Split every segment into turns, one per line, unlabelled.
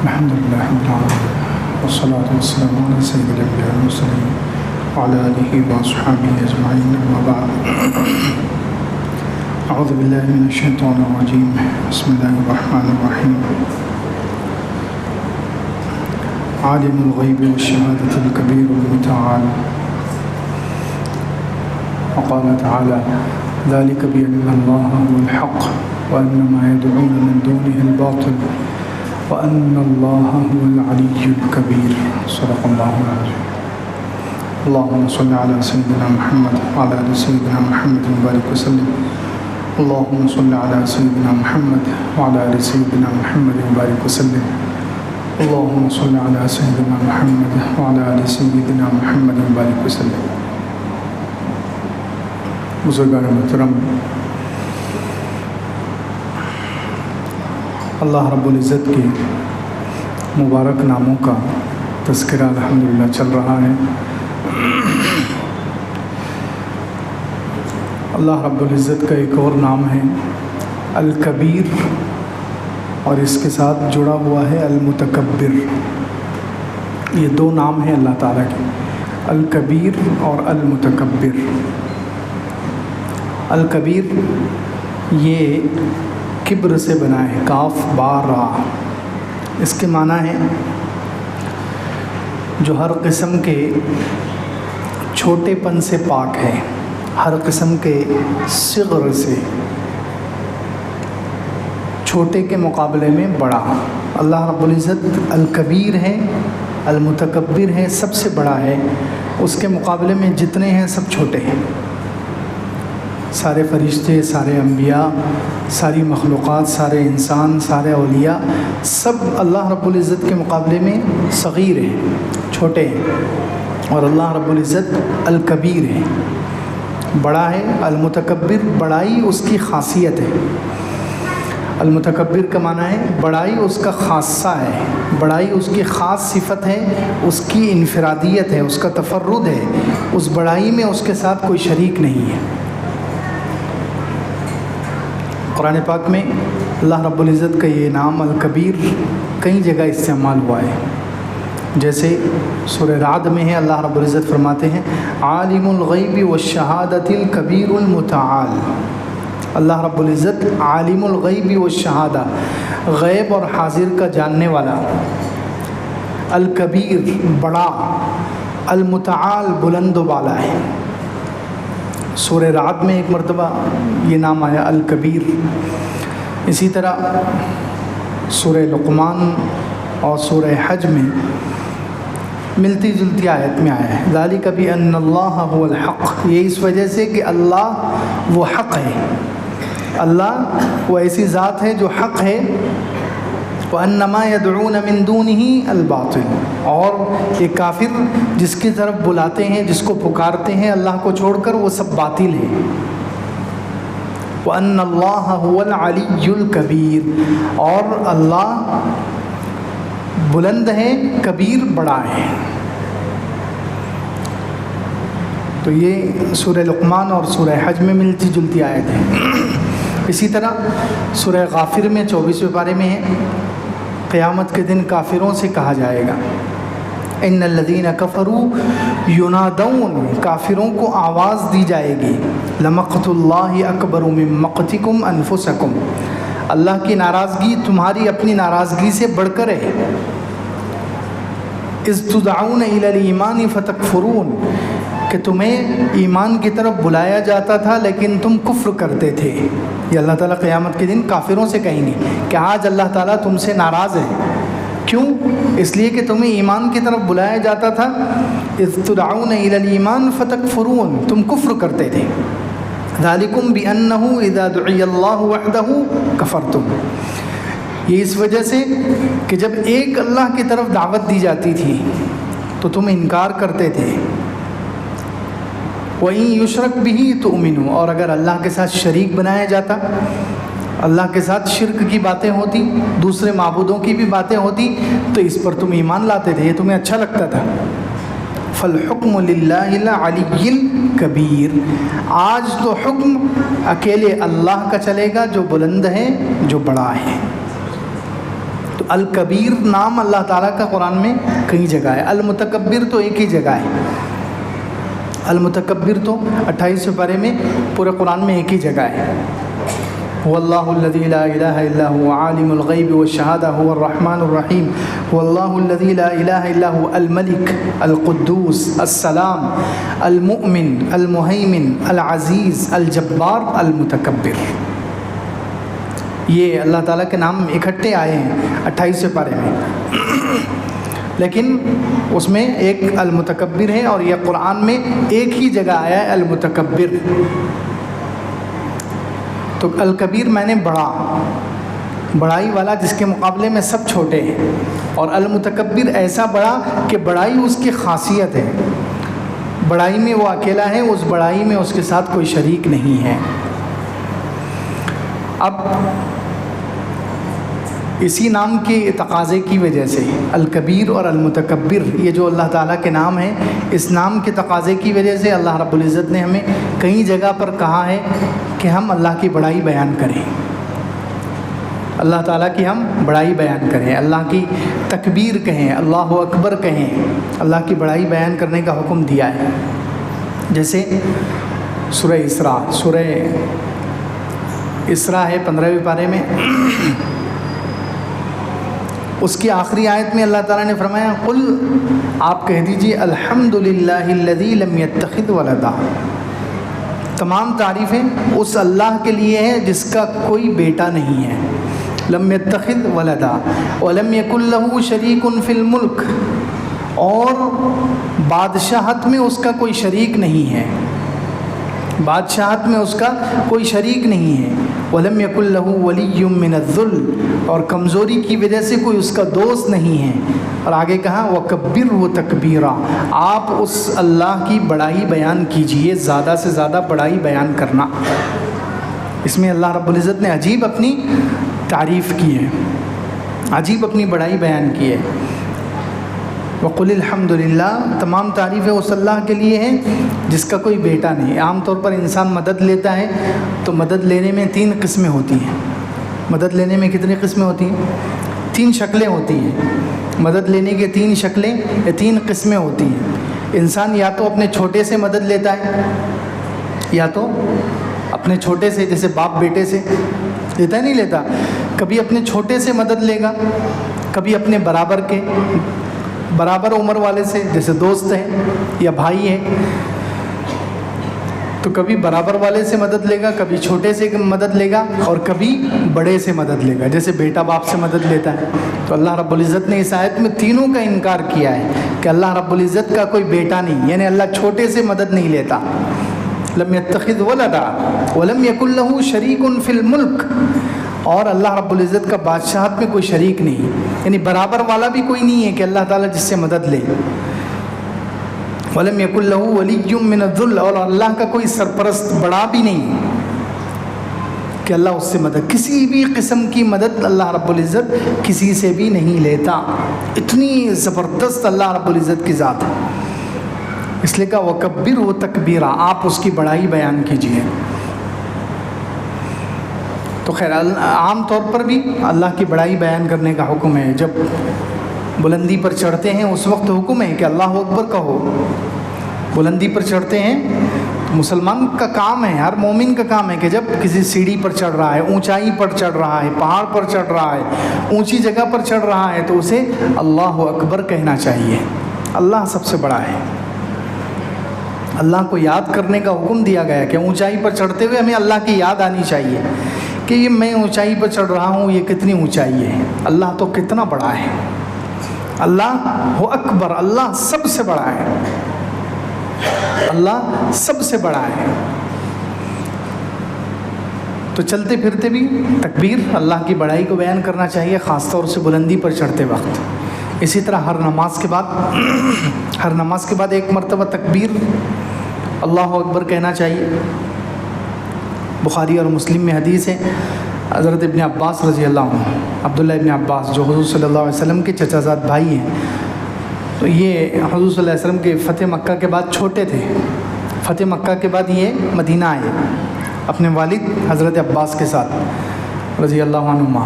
الحمد لله رب العالمين والصلاة والسلام على سيد الأنبياء والمرسلين وعلى آله وأصحابه أجمعين أما بعد أعوذ بالله من الشيطان الرجيم بسم الله الرحمن الرحيم عالم الغيب والشهادة الكبير المتعال وقال تعالى ذلك بأن الله هو الحق وأن ما يدعون من دونه الباطل وأن الله هو العلي الكبير صدق الله العظيم اللهم صل على سيدنا محمد وعلى آل سيدنا محمد وبارك وسلم اللهم صل على سيدنا محمد وعلى آل سيدنا محمد وبارك وسلم اللهم صل على سيدنا محمد وعلى آل سيدنا محمد وبارك وسلم. بزرگان محترم، اللہ رب العزت کے مبارک ناموں کا تذکرہ الحمدللہ چل رہا ہے. اللہ رب العزت کا ایک اور نام ہے الکبیر، اور اس کے ساتھ جڑا ہوا ہے المتکبر. یہ دو نام ہیں اللہ تعالیٰ کے، الکبیر اور المتکبر. الکبیر یہ کبر سے بنا ہے، کاف با را. اس کے معنی ہے جو ہر قسم کے چھوٹے پن سے پاک ہے، ہر قسم کے صغر سے، چھوٹے کے مقابلے میں بڑا. اللہ رب العزت الکبیر ہے، المتکبر ہے، سب سے بڑا ہے. اس کے مقابلے میں جتنے ہیں سب چھوٹے ہیں. سارے فرشتے، سارے انبیاء، ساری مخلوقات، سارے انسان، سارے اولیاء، سب اللہ رب العزت کے مقابلے میں صغیر ہیں، چھوٹے ہیں. اور اللہ رب العزت الکبیر ہے، بڑا ہے. المتکبر، بڑائی اس کی خاصیت ہے. المتکبر کا معنی ہے بڑائی اس کا خاصہ ہے، بڑائی اس کی خاص صفت ہے، اس کی انفرادیت ہے، اس کا تفرد ہے. اس بڑائی میں اس کے ساتھ کوئی شریک نہیں ہے. قرآن پاک میں اللہ رب العزت کا یہ نام الکبیر کئی جگہ استعمال ہوا ہے. جیسے سورہ رعد میں ہے، اللہ رب العزت فرماتے ہیں عالم الغیب والشہادۃ الکبیر المتعال. اللہ رب العزت عالم الغیب والشہادہ، غیب اور حاضر کا جاننے والا، الکبیر بڑا، المتعال بلند و بالا ہے. سورہ رعد میں ایک مرتبہ یہ نام آیا الکبیر. اسی طرح سورہ لقمان اور سورہ حج میں ملتی جلتی آیت میں آیا ہے ذالک بأن اللہ هو الحق. یہ اس وجہ سے کہ اللہ وہ حق ہے، اللہ وہ ایسی ذات ہے جو حق ہے. وَأَنَّ مَا يَدْعُونَ مِن دُونِهِ الْبَاطِلُ، اور یہ کافر جس کی طرف بلاتے ہیں، جس کو پکارتے ہیں اللہ کو چھوڑ کر، وہ سب باطل ہے. وَأَنَّ اللَّهَ هُوَ الْعَلِيُّ الْكَبِيرُ، اور اللہ بلند ہے، کبیر بڑا ہے. تو یہ سورہ لقمان اور سورہ حج میں ملتی جلتی آیت ہے. اسی طرح سورہ غافر میں 24ویں پارے میں ہے قیامت کے دن کافروں سے کہا جائے گا ان الذین کفروا ینادون، کافروں کو آواز دی جائے گی لمقت اللہ اکبر من مقتکم انفسکم، اللہ کی ناراضگی تمہاری اپنی ناراضگی سے بڑھ کر ہے. اذ تدعون الی الایمان فتکفرون، کہ تمہیں ایمان کی طرف بلایا جاتا تھا لیکن تم کفر کرتے تھے. یہ اللہ تعالیٰ قیامت کے دن کافروں سے کہیں گے کہ آج اللہ تعالیٰ تم سے ناراض ہے. کیوں؟ اس لیے کہ تمہیں ایمان کی طرف بلایا جاتا تھا. اذ تدعون الی الایمان فتکفرون، تم کفر کرتے تھے. ذالکم بأنہ اذا دعی اللہ وحدہ کفرتم، یہ اس وجہ سے کہ جب ایک اللہ کی طرف دعوت دی جاتی تھی تو تم انکار کرتے تھے. وَإِن يُشْرَكْ بِهِ تُؤْمِنُوا، اور اگر اللہ کے ساتھ شریک بنایا جاتا، اللہ کے ساتھ شرک کی باتیں ہوتی، دوسرے معبودوں کی بھی باتیں ہوتی، تو اس پر تم ایمان لاتے تھے، یہ تمہیں اچھا لگتا تھا. فَالْحُكْمُ لِلَّهِ الْعَلِيِّ الْكَبِيرِ، آج تو حکم اکیلے اللہ کا چلے گا جو بلند ہے، جو بڑا ہے. تو الکبیر نام اللہ تعالیٰ کا قرآن میں کئی جگہ ہے، المتکبر تو ایک ہی جگہ ہے، المتکبر تو 28 پارے میں پورے قرآن میں ایک ہی جگہ ہے۔ هو اللہ الذی لا الہ الا هو عالم الغیب والشہادہ هو الرحمن الرحیم، هو اللہ الذی لا الہ الا هو الملک القدوس السلام المؤمن المہیمن العزیز الجبار المتکبر۔ یہ اللہ تعالیٰ کے نام اکٹھے آئے ہیں 28 پارے میں، لیکن اس میں ایک المتکبر ہے، اور یہ قرآن میں ایک ہی جگہ آیا ہے المتکبر۔ تو الکبیر میں نے بڑائی والا جس کے مقابلے میں سب چھوٹے ہیں، اور المتکبر ایسا بڑا کہ بڑائی اس کی خاصیت ہے، بڑائی میں وہ اکیلا ہے، اس بڑائی میں اس کے ساتھ کوئی شریک نہیں ہے۔ اب اسی نام کے تقاضے کی وجہ سے الکبیر اور المتکبر، یہ جو اللہ تعالیٰ کے نام ہیں، اس نام کے تقاضے کی وجہ سے اللہ رب العزت نے ہمیں کئی جگہ پر کہا ہے کہ ہم اللہ کی بڑائی بیان کریں، اللہ تعالیٰ کی ہم بڑائی بیان کریں، اللہ کی تکبیر کہیں، اللہ اکبر کہیں، اللہ کی بڑائی بیان کرنے کا حکم دیا ہے۔ جیسے سورہ اسراء ہے 15ویں پارے میں، اس کی آخری آیت میں اللہ تعالیٰ نے فرمایا قل، آپ کہہ دیجئے الحمدللہ الذی لم یتخذ ولدا، تمام تعریفیں اس اللہ کے لیے ہیں جس کا کوئی بیٹا نہیں ہے، لم یتخذ ولدا ولم یکن لہ شریک فی الملک، اور بادشاہت میں اس کا کوئی شریک نہیں ہے، بادشاہت میں اس کا کوئی شریک نہیں ہے، وَلَمْ يَكُنْ لَهُ وَلِيٌّ مِّنَ الذُّلِّ، اور کمزوری کی وجہ سے کوئی اس کا دوست نہیں ہے، اور آگے کہا وَكَبِّرْهُ تَكْبِيرًا، آپ اس اللہ کی بڑائی بیان کیجئے، زیادہ سے زیادہ بڑائی بیان کرنا۔ اس میں اللہ رب العزت نے عجیب اپنی تعریف کی ہے، عجیب اپنی بڑائی بیان کی ہے۔ وَقُلِ الْحَمْدُ لِلَّهِ، تمام تعریفیں اس اللہ کے لیے ہیں جس کا کوئی بیٹا نہیں۔ عام طور پر انسان مدد لیتا ہے تو مدد لینے میں 3 قسمیں ہوتی ہیں، مدد لینے میں کتنی قسمیں ہوتی ہیں؟ 3 شکلیں ہوتی ہیں، مدد لینے کے 3 شکلیں یا 3 قسمیں ہوتی ہیں۔ انسان یا تو اپنے چھوٹے سے مدد لیتا ہے، یا تو اپنے چھوٹے سے، جیسے باپ بیٹے سے لیتا ہے، نہیں لیتا، کبھی اپنے چھوٹے سے مدد لے گا، کبھی اپنے برابر عمر والے سے، جیسے دوست ہیں یا بھائی ہیں، تو کبھی برابر والے سے مدد لے گا، کبھی چھوٹے سے مدد لے گا، اور کبھی بڑے سے مدد لے گا، جیسے بیٹا باپ سے مدد لیتا ہے۔ تو اللہ رب العزت نے اس آیت میں تینوں کا انکار کیا ہے کہ اللہ رب العزت کا کوئی بیٹا نہیں، یعنی اللہ چھوٹے سے مدد نہیں لیتا۔ لم یتخذ ولدا ولم یکن لہ شریک فی الملک، اور اللہ رب العزت کا بادشاہت میں کوئی شریک نہیں، یعنی برابر والا بھی کوئی نہیں ہے کہ اللہ تعالیٰ جس سے مدد لے۔ وَلَمْ يَكُنْ لَهُ وَلِيٌّ مِّنَ الذُّلِّ، اور اللہ کا کوئی سرپرست بڑا بھی نہیں کہ اللہ اس سے مدد، کسی بھی قسم کی مدد اللہ رب العزت کسی سے بھی نہیں لیتا۔ اتنی زبردست اللہ رب العزت کی ذات ہے، اس لیے کہا وَكَبِّرْهُ تَكْبِيرًا، آپ اس کی بڑائی بیان کیجئے۔ تو خیر عام طور پر بھی اللہ کی بڑائی بیان کرنے کا حکم ہے۔ جب بلندی پر چڑھتے ہیں اس وقت حکم ہے کہ اللہ اکبر کہو۔ بلندی پر چڑھتے ہیں مسلمان کا کام ہے، ہر مومن کا کام ہے کہ جب کسی سیڑھی پر چڑھ رہا ہے، اونچائی پر چڑھ رہا ہے، پہاڑ پر چڑھ رہا ہے، اونچی جگہ پر چڑھ رہا ہے، تو اسے اللہ اکبر کہنا چاہیے۔ اللہ سب سے بڑا ہے، اللہ کو یاد کرنے کا حکم دیا گیا کہ اونچائی پر چڑھتے ہوئے ہمیں اللہ کی یاد آنی چاہیے کہ یہ میں اونچائی پر چڑھ رہا ہوں، یہ کتنی اونچائی ہے، اللہ تو کتنا بڑا ہے، اللہ ہو اکبر، اللہ سب سے بڑا ہے، اللہ سب سے بڑا ہے۔ تو چلتے پھرتے بھی تکبیر، اللہ کی بڑائی کو بیان کرنا چاہیے، خاص طور سے بلندی پر چڑھتے وقت۔ اسی طرح ہر نماز کے بعد ایک مرتبہ تکبیر اللہ اکبر کہنا چاہیے۔ بخاری اور مسلم میں حدیث ہے، حضرت ابن عباس رضی اللہ عنہ، عبداللہ ابن عباس جو حضور صلی اللہ علیہ وسلم کے چچا زاد بھائی ہیں، تو یہ حضور صلی اللہ علیہ وسلم کے فتح مکہ کے بعد چھوٹے تھے، فتح مکہ کے بعد یہ مدینہ آئے اپنے والد حضرت عباس کے ساتھ رضی اللہ عنہما۔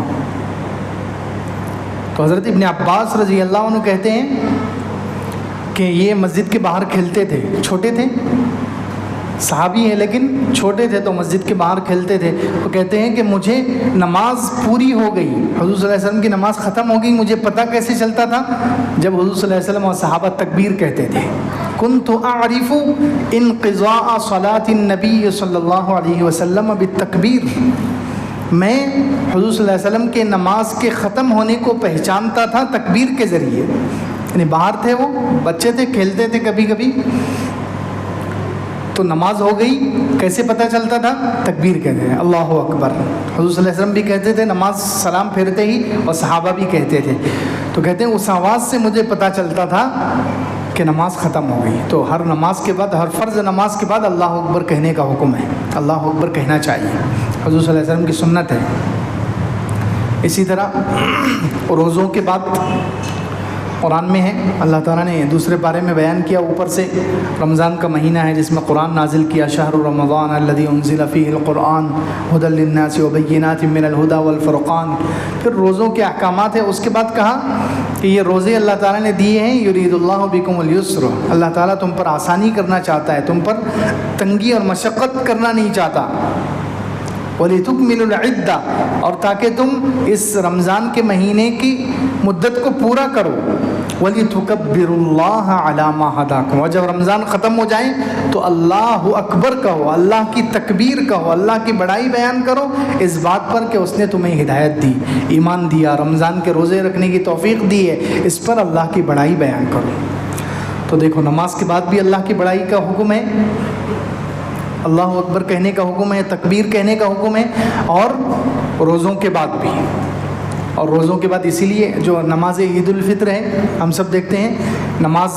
تو حضرت ابن عباس رضی اللہ عنہ کہتے ہیں کہ یہ مسجد کے باہر کھیلتے تھے، چھوٹے تھے، صحابی ہیں لیکن چھوٹے تھے، تو مسجد کے باہر کھیلتے تھے. وہ کہتے ہیں کہ مجھے نماز پوری ہو گئی، حضور صلی اللہ علیہ وسلم کی نماز ختم ہو گئی، مجھے پتہ کیسے چلتا تھا؟ جب حضور صلی اللہ علیہ وسلم اور صحابہ تکبیر کہتے تھے. کنت اعرف انقضاء صلاة النبی صلی اللہ علیہ وسلم بالتکبیر، میں حضور صلی اللہ علیہ وسلم کے نماز کے ختم ہونے کو پہچانتا تھا تکبیر کے ذریعے. یعنی باہر تھے، وہ بچے تھے، کھیلتے تھے کبھی کبھی، تو نماز ہو گئی کیسے پتہ چلتا تھا؟ تکبیر کہتے ہیں اللہ اکبر. حضور صلی اللہ علیہ وسلم بھی کہتے تھے نماز سلام پھیرتے ہی، اور صحابہ بھی کہتے تھے. تو کہتے ہیں اس آواز سے مجھے پتہ چلتا تھا کہ نماز ختم ہو گئی. تو ہر نماز کے بعد، ہر فرض نماز کے بعد اللہ اکبر کہنے کا حکم ہے، اللہ اکبر کہنا چاہیے، حضور صلی اللہ علیہ وسلم کی سنت ہے. اسی طرح روزوں کے بعد قرآن میں ہے، اللہ تعالیٰ نے دوسرے پارے میں بیان کیا اوپر سے، رمضان کا مہینہ ہے جس میں قرآن نازل کیا، شہر رمضان الذی انزل فیہ القرآن ھدی للناس وبینات من الھدی والفرقان. پھر روزوں کے احکامات ہیں. اس کے بعد کہا کہ یہ روزے اللہ تعالیٰ نے دیے ہیں، یرید اللہ بکم اليسر، اللہ تعالیٰ تم پر آسانی کرنا چاہتا ہے، تم پر تنگی اور مشقت کرنا نہیں چاہتا. وَلِتُكْمِلُوا الْعِدَّةَ، اور تاکہ تم اس رمضان کے مہینے کی مدت کو پورا کرو. وَلِتُكَبِّرُوا اللَّهَ عَلَى مَا هَدَاكُمْ، اور جب رمضان ختم ہو جائے تو اللہ اکبر کہو، اللہ کی تکبیر کہو، اللہ کی بڑائی بیان کرو اس بات پر کہ اس نے تمہیں ہدایت دی، ایمان دیا، رمضان کے روزے رکھنے کی توفیق دی ہے، اس پر اللہ کی بڑائی بیان کرو. تو دیکھو نماز کے بعد بھی اللہ کی بڑائی کا حکم ہے، اللہ اکبر کہنے کا حکم ہے، تکبیر کہنے کا حکم ہے، اور روزوں کے بعد بھی. اور روزوں کے بعد اسی لیے جو نماز عید الفطر ہے، ہم سب دیکھتے ہیں نماز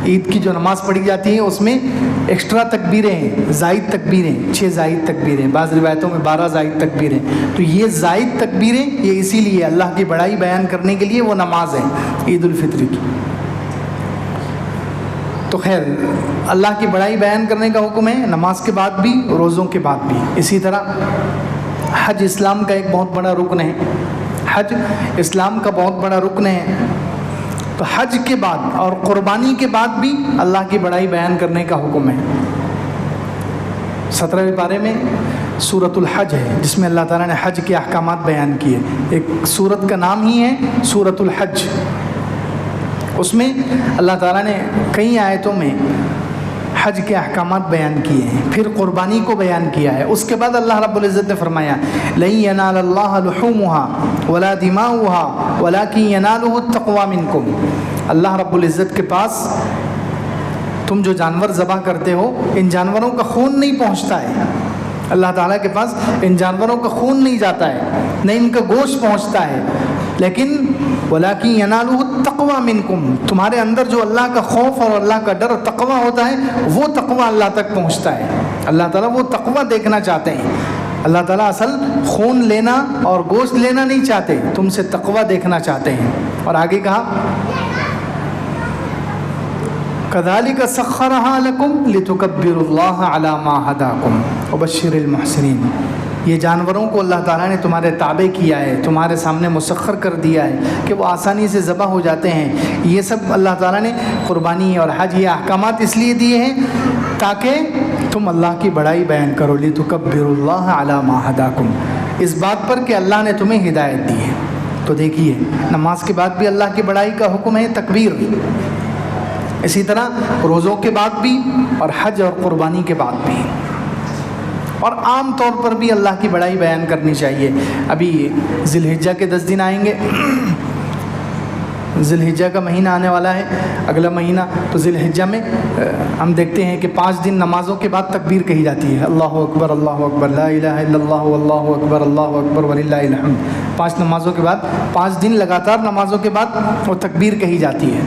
عید کی جو نماز پڑھی جاتی ہے اس میں ایکسٹرا تکبیریں ہیں، زائد تکبیریں، 6 زائد تکبیریں، بعض روایتوں میں 12 زائد تکبیریں. تو یہ زائد تکبیریں یہ اسی لیے اللہ کی بڑائی بیان کرنے کے لیے وہ نماز ہے عید الفطر کی. تو خیر اللہ کی بڑائی بیان کرنے کا حکم ہے نماز کے بعد بھی، روزوں کے بعد بھی. اسی طرح حج اسلام کا ایک بہت بڑا رکن ہے، حج اسلام کا بہت بڑا رکن ہے. تو حج کے بعد اور قربانی کے بعد بھی اللہ کی بڑائی بیان کرنے کا حکم ہے. 17ویں پارے میں سورۃ الحج ہے جس میں اللہ تعالیٰ نے حج کے احکامات بیان کیے. ایک سورت کا نام ہی ہے سورۃ الحج. اس میں اللہ تعالیٰ نے کئی آیتوں میں حج کے احکامات بیان کیے ہیں، پھر قربانی کو بیان کیا ہے. اس کے بعد اللہ رب العزت نے فرمایا لَن يَنَالَ اللَّهَ لُحُومُهَا وَلَا دِمَاؤُهَا وَلَكِنْ يَنَالُهُ التَّقْوَى مِنْكُمْ. اللہ رب العزت کے پاس تم جو جانور ذبح کرتے ہو ان جانوروں کا خون نہیں پہنچتا ہے. اللہ تعالیٰ کے پاس ان جانوروں کا خون نہیں جاتا ہے، نہ ان کا گوشت پہنچتا ہے، لیکن وَلَكِنْ يَنَالُهُ التَّقْوَى مِنْكُمْ، تمہارے اندر جو اللہ کا خوف اور اللہ کا ڈر تقویٰ ہوتا ہے وہ تقویٰ اللہ تک پہنچتا ہے. اللہ تعالیٰ وہ تقویٰ دیکھنا چاہتے ہیں. اللہ تعالیٰ اصل خون لینا اور گوشت لینا نہیں چاہتے، تم سے تقویٰ دیکھنا چاہتے ہیں. اور آگے کہا كَذَلِكَ سَخَّرَهَا لَكُمْ لِتُكَبِّرُوا اللَّهَ عَلَى مَا هَدَاكُمْ وَبَشِّرِ الْمُحْسِنِينَ. یہ جانوروں کو اللہ تعالیٰ نے تمہارے تابع کیا ہے، تمہارے سامنے مسخر کر دیا ہے کہ وہ آسانی سے ذبح ہو جاتے ہیں. یہ سب اللہ تعالیٰ نے قربانی اور حج یہ احکامات اس لیے دیے ہیں تاکہ تم اللہ کی بڑائی بیان کرو. لِتُكَبِّرُوا اللَّهَ عَلَى مَا هَدَاكُمْ، اس بات پر کہ اللہ نے تمہیں ہدایت دی ہے. تو دیکھیے نماز کے بعد بھی اللہ کی بڑائی کا حکم ہے تکبیر. اسی طرح روزوں کے بعد بھی اور حج اور قربانی کے بعد بھی. اور عام طور پر بھی اللہ کی بڑائی بیان کرنی چاہیے. ابھی ذی الحجہ کے 10 دن آئیں گے، ذی الحجہ کا مہینہ آنے والا ہے اگلا مہینہ. تو ذی الحجہ میں ہم دیکھتے ہیں کہ 5 دن نمازوں کے بعد تکبیر کہی جاتی ہے، اللہ اکبر اللہ اکبر لا الہ الا اللہ واللہ اکبر اللہ اکبر وللہ الحمد. 5 نمازوں کے بعد 5 دن لگاتار نمازوں کے بعد وہ تکبیر کہی جاتی ہے.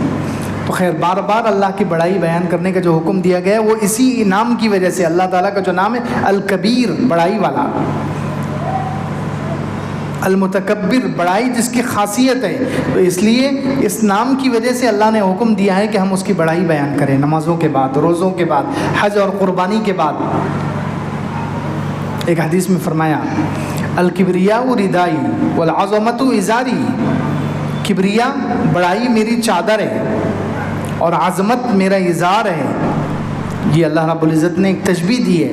تو خیر بار بار اللہ کی بڑائی بیان کرنے کا جو حکم دیا گیا ہے وہ اسی نام کی وجہ سے، اللہ تعالیٰ کا جو نام ہے الکبیر، بڑائی والا، المتکبر، بڑائی جس کی خاصیت ہے، تو اس لیے اس نام کی وجہ سے اللہ نے حکم دیا ہے کہ ہم اس کی بڑائی بیان کریں نمازوں کے بعد، روزوں کے بعد، حج اور قربانی کے بعد. ایک حدیث میں فرمایا الکبریاء ردائی والعظمت ازاری، کبریا بڑائی میری چادر ہے اور عظمت میرا ازار ہے. یہ اللہ رب العزت نے ایک تشبیہ دی ہے.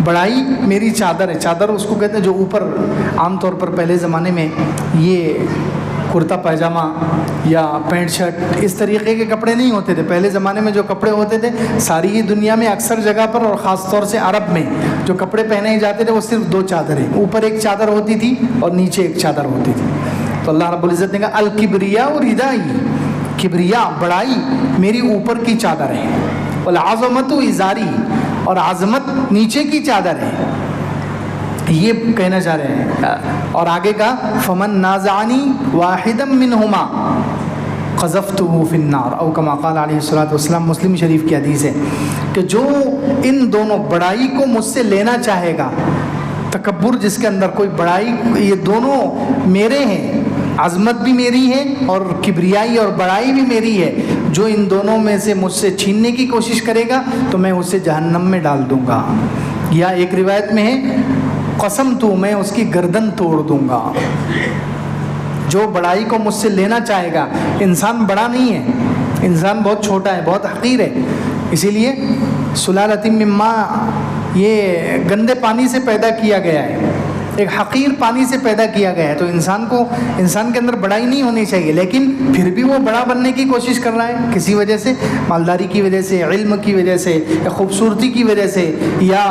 بڑائی میری چادر ہے. چادر اس کو کہتے ہیں جو اوپر عام طور پر پہلے زمانے میں یہ کرتا پائجامہ یا پینٹ شرٹ اس طریقے کے کپڑے نہیں ہوتے تھے. پہلے زمانے میں جو کپڑے ہوتے تھے ساری ہی دنیا میں اکثر جگہ پر اور خاص طور سے عرب میں جو کپڑے پہنے جاتے تھے وہ صرف 2 چادریں, اوپر ایک چادر ہوتی تھی اور نیچے ایک چادر ہوتی تھی. تو اللہ رب العزت نے کہا الکبریا ردائی, کبریا بڑائی میری اوپر کی چادر ہے, والعظمت ازاری اور عظمت نیچے کی چادر ہے. یہ کہنا چاہ رہے ہیں. اور آگے کا فمن نازعنی واحدا منہما قذفتہ فی النار او کما قال علیہ الصلوۃ والسلام. مسلم شریف کی حدیث ہے کہ جو ان دونوں بڑائی کو مجھ سے لینا چاہے گا, تکبر جس کے اندر کوئی بڑائی, یہ دونوں میرے ہیں, عظمت بھی میری ہے اور کبریائی اور بڑائی بھی میری ہے, جو ان دونوں میں سے مجھ سے چھیننے کی کوشش کرے گا تو میں اسے جہنم میں ڈال دوں گا. یا ایک روایت میں ہے قسم تو میں اس کی گردن توڑ دوں گا. جو بڑائی کو مجھ سے لینا چاہے گا, انسان بڑا نہیں ہے, انسان بہت چھوٹا ہے, بہت حقیر ہے. اسی لیے سلالۃ من ماء, یہ گندے پانی سے پیدا کیا گیا ہے, ایک حقیر پانی سے پیدا کیا گیا ہے. تو انسان کے اندر بڑائی نہیں ہونی چاہیے, لیکن پھر بھی وہ بڑا بننے کی کوشش کر رہا ہے کسی وجہ سے, مالداری کی وجہ سے, علم کی وجہ سے, یا خوبصورتی کی وجہ سے, یا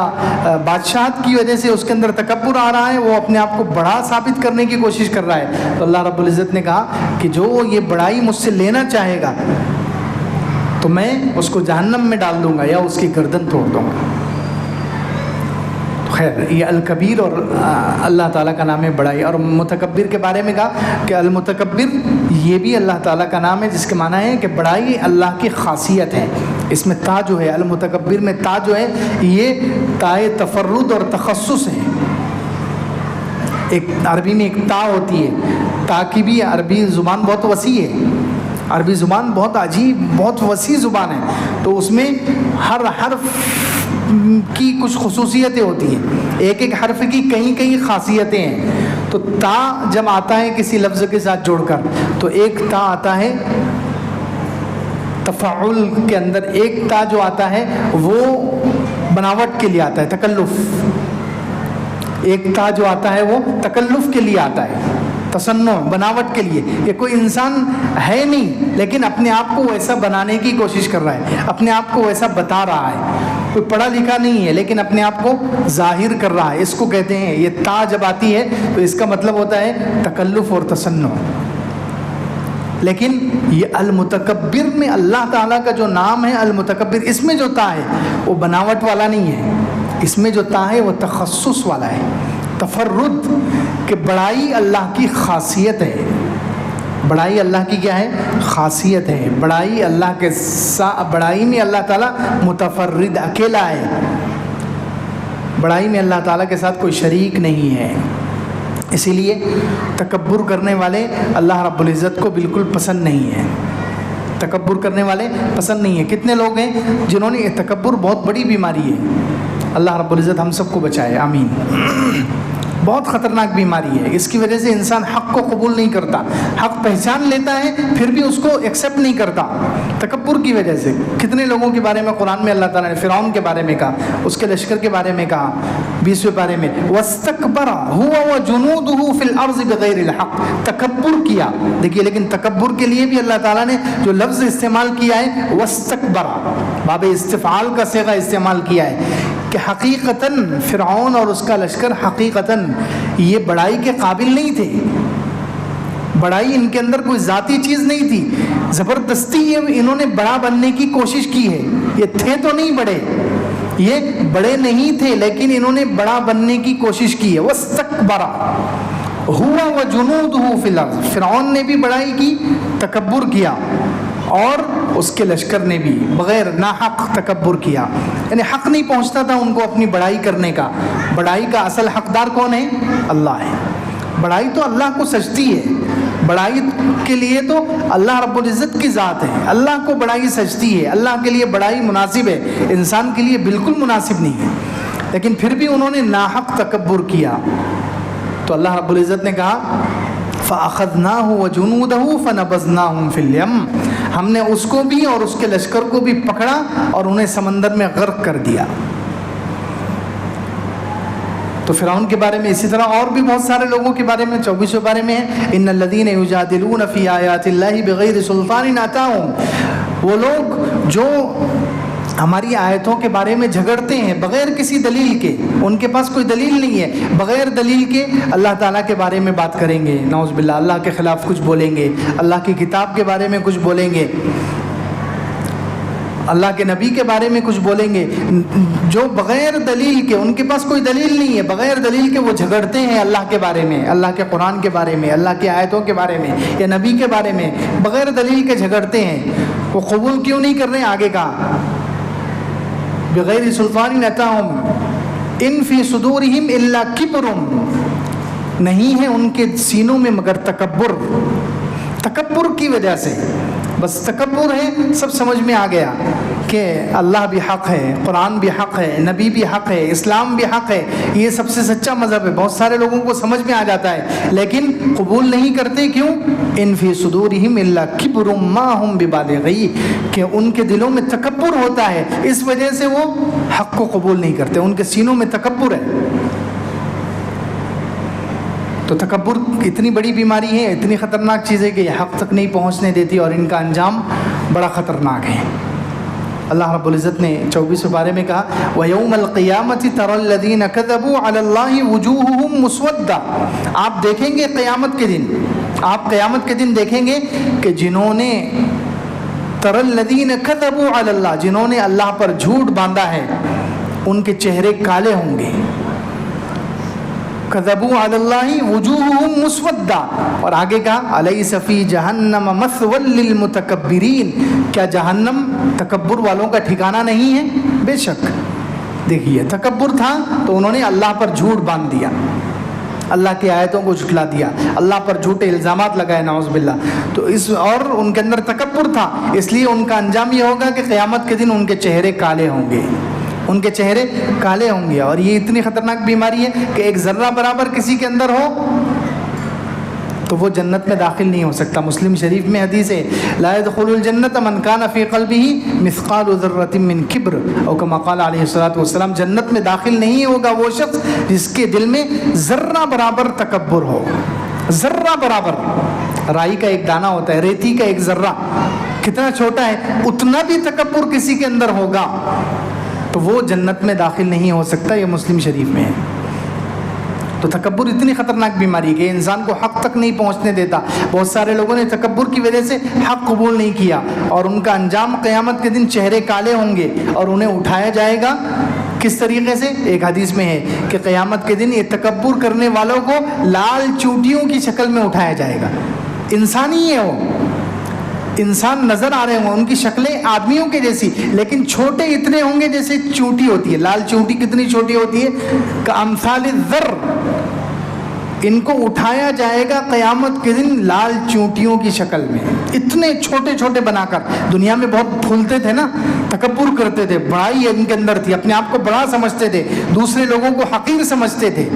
بادشاہت کی وجہ سے اس کے اندر تکبر آ رہا ہے, وہ اپنے آپ کو بڑا ثابت کرنے کی کوشش کر رہا ہے. تو اللہ رب العزت نے کہا کہ جو یہ بڑائی مجھ سے لینا چاہے گا تو میں اس کو جہنم میں ڈال دوں گا یا اس کی گردن توڑ دوں گا. خیر, یہ الکبیر اور اللہ تعالیٰ کا نام ہے بڑائی. اور متکبر کے بارے میں کہا کہ المتکبر یہ بھی اللہ تعالیٰ کا نام ہے, جس کے معنی ہے کہ بڑائی اللہ کی خاصیت ہے. اس میں تا جو ہے, المتکبر میں تا جو ہے یہ تائے تفرد اور تخصص ہے. ایک عربی میں ایک تا ہوتی ہے, تا کی بھی عربی زبان بہت وسیع ہے, عربی زبان بہت عجیب, بہت وسیع زبان ہے. تو اس میں ہر حرف کی کچھ خصوصیتیں ہوتی ہیں, ایک ایک حرف کی کئی خاصیتیں ہیں. تو تا جب آتا ہے کسی لفظ کے ساتھ جوڑ کر تو ایک تا آتا ہے تفاعل کے اندر, ایک تا جو آتا ہے وہ بناوٹ کے لیے آتا ہے, تکلف. ایک تا جو آتا ہے وہ تکلف کے لیے آتا ہے, تصنع, بناوٹ کے لیے. یہ کوئی انسان ہے نہیں لیکن اپنے آپ کو ویسا بنانے کی کوشش کر رہا ہے, اپنے آپ کو ویسا بتا رہا ہے. کوئی پڑھا لکھا نہیں ہے لیکن اپنے آپ کو ظاہر کر رہا ہے. اس کو کہتے ہیں, یہ تا جب آتی ہے تو اس کا مطلب ہوتا ہے تکلف اور تصنع. لیکن یہ المتکبر میں اللہ تعالیٰ کا جو نام ہے المتکبر, اس میں جو تا ہے وہ بناوٹ والا نہیں ہے, اس میں جو تا ہے وہ تخصص والا ہے, تفرد, کہ بڑائی اللہ کی خاصیت ہے. بڑائی اللہ کی کیا ہے؟ خاصیت ہے. بڑائی اللہ کے بڑائی میں اللہ تعالیٰ متفرد, اکیلا ہے. بڑائی میں اللہ تعالیٰ کے ساتھ کوئی شریک نہیں ہے. اسی لیے تکبر کرنے والے اللہ رب العزت کو بالکل پسند نہیں ہے. تکبر کرنے والے پسند نہیں ہیں. کتنے لوگ ہیں جنہوں نے, تکبر بہت بڑی بیماری ہے, اللہ رب العزت ہم سب کو بچائے, آمین. بہت خطرناک بیماری ہے. اس کی وجہ سے انسان حق کو قبول نہیں کرتا, حق پہچان لیتا ہے پھر بھی اس کو ایکسیپٹ نہیں کرتا, تکبر کی وجہ سے. کتنے لوگوں کے بارے میں قرآن میں اللہ تعالیٰ نے فرعون کے بارے میں کہا, اس کے لشکر کے بارے میں کہا 20ویں پارے میں, وَاسْتَكْبَرَ هُوَ وَجُنُودُهُ فِي الْأَرْضِ بِغَيْرِ الْحَقِّ. تکبر کیا. دیکھیے لیکن تکبر کے لیے بھی اللہ تعالیٰ نے جو لفظ استعمال کیا ہے وَاسْتَكْبَرَ, باب استفعال کا صیغہ استعمال کیا ہے کہ حقیقتاً فرعون اور اس کا لشکر حقیقتاً یہ بڑائی کے قابل نہیں تھے. بڑائی ان کے اندر کوئی ذاتی چیز نہیں تھی, زبردستی انہوں نے بڑا بننے کی کوشش کی ہے. یہ تھے تو نہیں بڑے, یہ بڑے نہیں تھے لیکن انہوں نے بڑا بننے کی کوشش کی ہے. وَاسْتَكْبَرَ هُوَ وَجُنُودُهُ فِي الْأَرْضِ. فرعون نے بھی بڑائی کی, تکبر کیا, اور اس کے لشکر نے بھی بغیر ناحق تکبر کیا. یعنی حق نہیں پہنچتا تھا ان کو اپنی بڑائی کرنے کا. بڑائی کا اصل حقدار کون ہے؟ اللہ ہے. بڑائی تو اللہ کو سجتی ہے. بڑائی کے لیے تو اللہ رب العزت کی ذات ہے, اللہ کو بڑائی سجتی ہے. اللہ کے لیے بڑائی مناسب ہے, انسان کے لیے بالکل مناسب نہیں ہے. لیکن پھر بھی انہوں نے ناحق تکبر کیا. تو اللہ رب العزت نے کہا فَأَخَذْنَاهُ وَجُنُودَهُ فَنَبَذْنَاهُمْ فِي الْيَمِّ، ہم نے اس کو بھی اور اس کے لشکر کو بھی پکڑا اور انہیں سمندر میں غرق کر دیا۔ تو فرعون کے بارے میں اسی طرح اور بھی بہت سارے لوگوں کے بارے میں 24ویں بارے میں ہے، ان الذین یجادلون فی آیات اللہ بغیر سلطان اتاہم، وہ لوگ جو ہماری آیتوں کے بارے میں جھگڑتے ہیں بغیر کسی دلیل کے، ان کے پاس کوئی دلیل نہیں ہے، بغیر دلیل کے اللہ تعالیٰ کے بارے میں بات کریں گے، نعوذ باللہ، اللہ کے خلاف کچھ بولیں گے، اللہ کی کتاب کے بارے میں کچھ بولیں گے، اللہ کے نبی کے بارے میں کچھ بولیں گے، جو بغیر دلیل کے، ان کے پاس کوئی دلیل نہیں ہے، بغیر دلیل کے وہ جھگڑتے ہیں اللہ کے بارے میں، اللہ کے قرآن کے بارے میں، اللہ کی آیتوں کے بارے میں یا نبی کے بارے میں بغیر دلیل کے جھگڑتے ہیں۔ وہ قبول کیوں نہیں کر رہے ہیں؟ آگے کہا بغیر سلطان اتاہم ان فی صدورہم الا کبر، نہیں ہے ان کے سینوں میں مگر تکبر، تکبر کی وجہ سے، بس تکبر ہے۔ سب سمجھ میں آ گیا کہ اللہ بھی حق ہے، قرآن بھی حق ہے، نبی بھی حق ہے، اسلام بھی حق ہے، یہ سب سے سچا مذہب ہے، بہت سارے لوگوں کو سمجھ میں آ جاتا ہے، لیکن قبول نہیں کرتے۔ کیوں؟ ان فی صدورہم الا کبر ما ہم ببالغی، کہ ان کے دلوں میں تکبر ہوتا ہے، اس وجہ سے وہ حق کو قبول نہیں کرتے، ان کے سینوں میں تکبر ہے۔ تو تکبر اتنی بڑی بیماری ہے، اتنی خطرناک چیز ہے کہ یہ حق تک نہیں پہنچنے دیتی، اور ان کا انجام بڑا خطرناک ہے۔ اللہ رب العزت نے 24ویں بارے میں کہا وَيَوْمَ الْقِيَامَةِ تَرَى الَّذِينَ كَذَبُوا عَلَى اللَّهِ وُجُوهُهُمْ مُسْوَدَّةٌ، آپ دیکھیں گے قیامت کے دن، آپ قیامت کے دن دیکھیں گے کہ جنہوں نے تَرَى الَّذِينَ كَذَبُوا عَلَى اللَّهِ، جنہوں نے اللہ پر جھوٹ باندھا ہے، ان کے چہرے کالے ہوں گے۔ کذبوا علی اللہ وجوہہم مسودہ، اور آگے کہا الیس فی جہنم مثوی للمتکبرین، کیا جہنم تکبر والوں کا ٹھکانہ نہیں ہے؟ بے شک۔ دیکھیے تکبر تھا تو انہوں نے اللہ پر جھوٹ باندھ دیا، اللہ کی آیتوں کو جھٹلا دیا، اللہ پر جھوٹے الزامات لگائے، نعوذ باللہ، تو اس اور ان کے اندر تکبر تھا، اس لیے ان کا انجام یہ ہوگا کہ قیامت کے دن ان کے چہرے کالے ہوں گے، ان کے چہرے کالے ہوں گے۔ اور یہ اتنی خطرناک بیماری ہے کہ ایک ذرہ برابر کسی کے اندر ہو تو وہ جنت میں داخل نہیں ہو سکتا۔ مسلم شریف میں حدیث ہے لا يدخل الجنت من کان فی قلبہ مثقال ذرۃ من کبر، او کما قال علیہ الصلوۃ والسلام، جنت میں داخل نہیں ہوگا وہ شخص جس کے دل میں ذرہ برابر تکبر ہو، ذرہ برابر، رائی کا ایک دانہ ہوتا ہے، ریتی کا ایک ذرہ کتنا چھوٹا ہے، اتنا بھی تکبر کسی کے اندر ہوگا تو وہ جنت میں داخل نہیں ہو سکتا۔ یہ مسلم شریف میں ہے۔ تو تکبر اتنی خطرناک بیماری ہے کہ انسان کو حق تک نہیں پہنچنے دیتا۔ بہت سارے لوگوں نے تکبر کی وجہ سے حق قبول نہیں کیا، اور ان کا انجام قیامت کے دن چہرے کالے ہوں گے، اور انہیں اٹھایا جائے گا کس طریقے سے؟ ایک حدیث میں ہے کہ قیامت کے دن یہ تکبر کرنے والوں کو لال چونٹیوں کی شکل میں اٹھایا جائے گا۔ انسان ہی ہے، وہ انسان نظر آ رہے ہوں، ان کی شکلیں آدمیوں کے جیسی، لیکن چھوٹے اتنے ہوں گے جیسے چونٹی ہوتی ہے۔ لال چونٹی کتنی چھوٹی ہوتی ہے؟ کامثال الذر۔ ان کو اٹھایا جائے گا قیامت کے دن لال چونٹیوں کی شکل میں، اتنے چھوٹے چھوٹے بنا کر۔ دنیا میں بہت پھولتے تھے نا، تکبر کرتے تھے، بڑائی ان کے اندر تھی، اپنے آپ کو بڑا سمجھتے تھے، دوسرے لوگوں کو حقیر سمجھتے تھے۔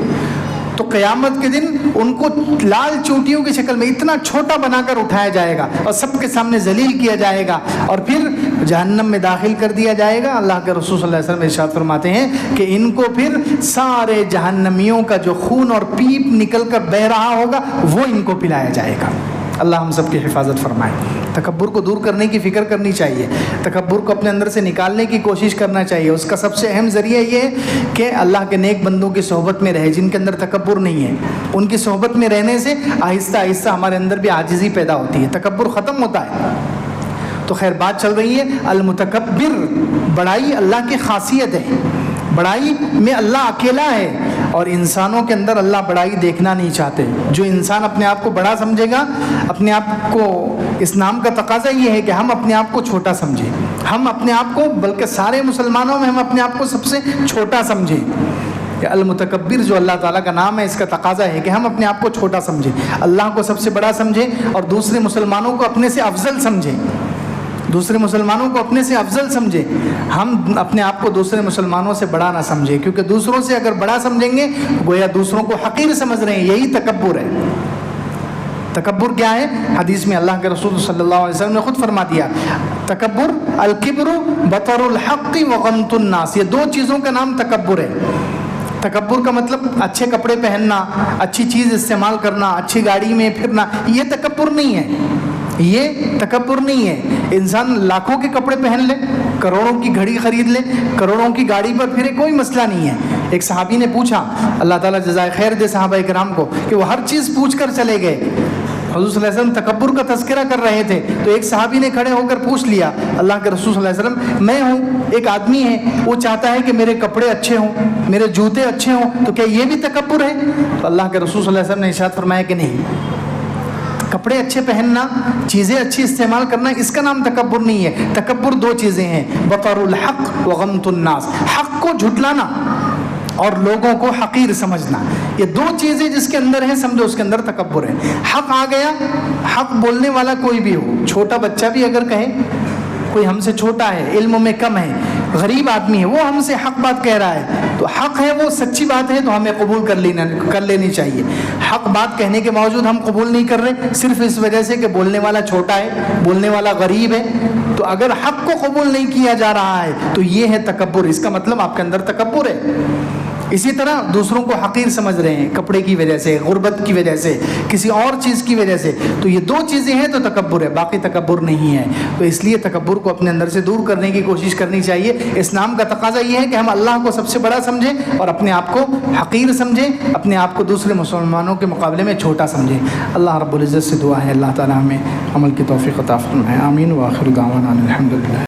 تو قیامت کے دن ان کو لال چونٹیوں کی شکل میں اتنا چھوٹا بنا کر اٹھایا جائے گا، اور سب کے سامنے ذلیل کیا جائے گا، اور پھر جہنم میں داخل کر دیا جائے گا۔ اللہ کے رسول صلی اللہ علیہ وسلم ارشاد فرماتے ہیں کہ ان کو پھر سارے جہنمیوں کا جو خون اور پیپ نکل کر بہہ رہا ہوگا وہ ان کو پلایا جائے گا۔ اللہ ہم سب کی حفاظت فرمائے۔ تکبر کو دور کرنے کی فکر کرنی چاہیے، تکبر کو اپنے اندر سے نکالنے کی کوشش کرنا چاہیے۔ اس کا سب سے اہم ذریعہ یہ ہے کہ اللہ کے نیک بندوں کی صحبت میں رہے، جن کے اندر تکبر نہیں ہے۔ ان کی صحبت میں رہنے سے آہستہ آہستہ ہمارے اندر بھی عاجزی پیدا ہوتی ہے، تکبر ختم ہوتا ہے۔ تو خیر بات چل رہی ہے المتکبر، بڑائی اللہ کی خاصیت ہے، بڑائی میں اللہ اکیلا ہے، اور انسانوں کے اندر اللہ بڑائی دیکھنا نہیں چاہتے۔ جو انسان اپنے آپ کو بڑا سمجھے گا، اپنے آپ کو، اس نام کا تقاضا یہ ہے کہ ہم اپنے آپ کو چھوٹا سمجھیں، ہم اپنے آپ کو، بلکہ سارے مسلمانوں میں ہم اپنے آپ کو سب سے چھوٹا سمجھیں۔ کہ المتکبر جو اللہ تعالیٰ کا نام ہے، اس کا تقاضا ہے کہ ہم اپنے آپ کو چھوٹا سمجھیں، اللہ کو سب سے بڑا سمجھیں، اور دوسرے مسلمانوں کو اپنے سے افضل سمجھیں، دوسرے مسلمانوں کو اپنے سے افضل سمجھیں۔ ہم اپنے آپ کو دوسرے مسلمانوں سے بڑا نہ سمجھیں، کیونکہ دوسروں سے اگر بڑا سمجھیں گے گویا دوسروں کو حقیر سمجھ رہے ہیں، یہی تکبر ہے۔ تکبر کیا ہے؟ حدیث میں اللہ کے رسول صلی اللہ علیہ وسلم نے خود فرما دیا، تکبر الکبر بطر الحق وغمط الناس، یہ دو چیزوں کا نام تکبر ہے۔ تکبر کا مطلب اچھے کپڑے پہننا، اچھی چیز استعمال کرنا، اچھی گاڑی میں پھرنا، یہ تکبر نہیں ہے، یہ تکبر نہیں ہے۔ انسان لاکھوں کے کپڑے پہن لے، کروڑوں کی گھڑی خرید لے، کروڑوں کی گاڑی پر پھرے، کوئی مسئلہ نہیں ہے۔ ایک صحابی نے پوچھا، اللہ تعالیٰ جزائے خیر دے صحابہ کرام کو، کہ وہ ہر چیز پوچھ کر چلے گئے۔ حضور صلی اللہ علیہ وسلم تکبر کا تذکرہ کر رہے تھے تو ایک صحابی نے کھڑے ہو کر پوچھ لیا اللہ کے رسول صلی اللہ علیہ وسلم، میں ہوں، ایک آدمی ہے، وہ چاہتا ہے کہ میرے کپڑے اچھے ہوں، میرے جوتے اچھے ہوں، تو کیا یہ بھی تکبر ہے؟ تو اللہ کے رسول صلی اللہ علیہ وسلم نے ارشاد فرمایا کہ نہیں، کپڑے اچھے پہننا، چیزیں اچھی استعمال کرنا، اس کا نام تکبر نہیں ہے۔ تکبر دو چیزیں ہیں، بطر الحق وغمط الناس، حق کو جھٹلانا اور لوگوں کو حقیر سمجھنا، یہ دو چیزیں جس کے اندر ہیں سمجھو اس کے اندر تکبر ہے۔ حق آ گیا، حق بولنے والا کوئی بھی ہو، چھوٹا بچہ بھی اگر کہے، کوئی ہم سے چھوٹا ہے، علم میں کم ہے، غریب آدمی ہے، وہ ہم سے حق بات کہہ رہا ہے تو حق ہے، وہ سچی بات ہے تو ہمیں قبول کر لینی چاہیے۔ حق بات کہنے کے باوجود ہم قبول نہیں کر رہے صرف اس وجہ سے کہ بولنے والا چھوٹا ہے، بولنے والا غریب ہے، تو اگر حق کو قبول نہیں کیا جا رہا ہے تو یہ ہے تکبر، اس کا مطلب آپ کے اندر تکبر ہے۔ اسی طرح دوسروں کو حقیر سمجھ رہے ہیں کپڑے کی وجہ سے، غربت کی وجہ سے، کسی اور چیز کی وجہ سے، تو یہ دو چیزیں ہیں تو تکبر ہے، باقی تکبر نہیں ہے۔ تو اس لیے تکبر کو اپنے اندر سے دور کرنے کی کوشش کرنی چاہیے۔ اسلام کا تقاضا یہ ہے کہ ہم اللہ کو سب سے بڑا سمجھیں اور اپنے آپ کو حقیر سمجھیں، اپنے آپ کو دوسرے مسلمانوں کے مقابلے میں چھوٹا سمجھیں۔ اللہ رب العزت سے دعا ہے اللہ تعالیٰ ہمیں عمل کی توفیق عطا فرمائے، آمین۔ وآخر دعوانا الحمدللہ۔